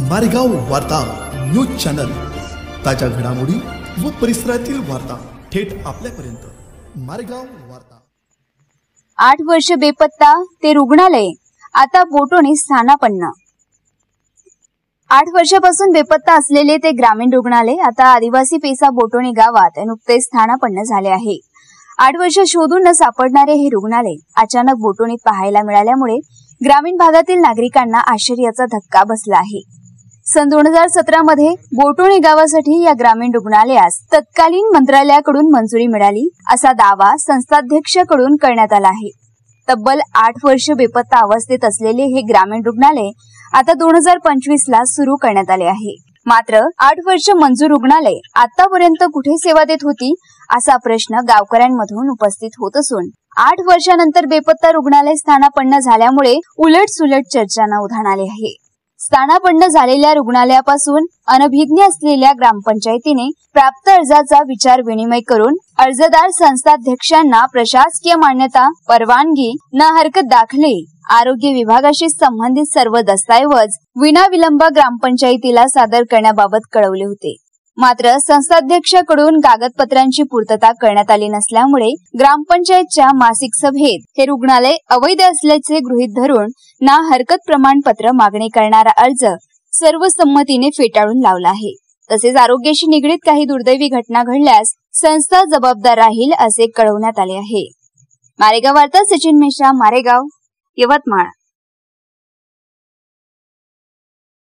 मारेगाव वार्ता news channel, ताज्या घडामोडी व परिसरातील वार्ता थेट आपल्यापर्यंत। मारेगाव वार्ता। 8 वर्ष बेपत्ता ते रुग्णालय आता बोटोने स्थानापन्न। 8 वर्षापासून बेपत्ता असलेले ते ग्रामीण रुग्णालय आता आदिवासी पेसा बोटोणे गावात नुकतेच स्थानापन्न झाले आहे। 8 वर्ष शोधून न सापडणारे हे रुग्णालय अचानक बोटोणीत पाहायला मिळाल्यामुळे ग्रामीण भागातील नागरिकांना आश्चर्याचा धक्का बसला आहे। सन 2017 मध्ये बोटोणे गावासाठी या ग्रामीण रुग्णालयास तत्कालीन मंत्रालयाकडून मंजुरी मिळाली असा दावा संस्थाध्यक्षाकडून करण्यात आला आहे। तब्बल 8 वर्ष बेपत्ता अवस्थेत असलेले हे ग्रामीण रुग्णालय आता 2025 ला सुरू करण्यात आले आहे। मात्र 8 वर्ष मंजूर रुग्णालय आतापर्यंत कुठे सेवा देत होती असा प्रश्न गावकऱ्यांमधून उपस्थित होत असून 8 वर्षानंतर बेपत्ता रुग्णालय स्थानापन्न झाल्यामुळे उलट-सुलट चर्चांना उधाण आले आहे। स्थानापन्न झालेल्या रुग्णालयापासून अनभिज्ञ असलेल्या ग्रामपंचायतीने प्राप्त अर्जाचा विचार विनिमय करून अर्जदार संस्थाध्यक्षांना प्रशासकीय मान्यता, परवानगी, ना हरकत दाखले, आरोग्य विभागाशी संबंधित सर्व दस्तऐवज विनाविलंब ग्रामपंचायतीला सादर करण्याबाबत कळवले होते। मात्र संस्थाध्यक्षाकडून कागदपत्रांची पूर्तता करण्यात आली नसल्यामुळे ग्रामपंचायतच्या मासिक सभेत हे रुग्णालय अवैध असल्याचे गृहीत धरून ना हरकत प्रमाणपत्र मागणी करणारा अर्ज सर्वसंमतीने फेटाळून लावला आहे। तसेच आरोग्याशी निगडीत काही दुर्दैवी घटना घडल्यास संस्था जबाबदार राहील असे कळवण्यात आले आहे। मारेगाव वार्ता, सचिन मिश्रा, मारेगाव, यवतमाळ।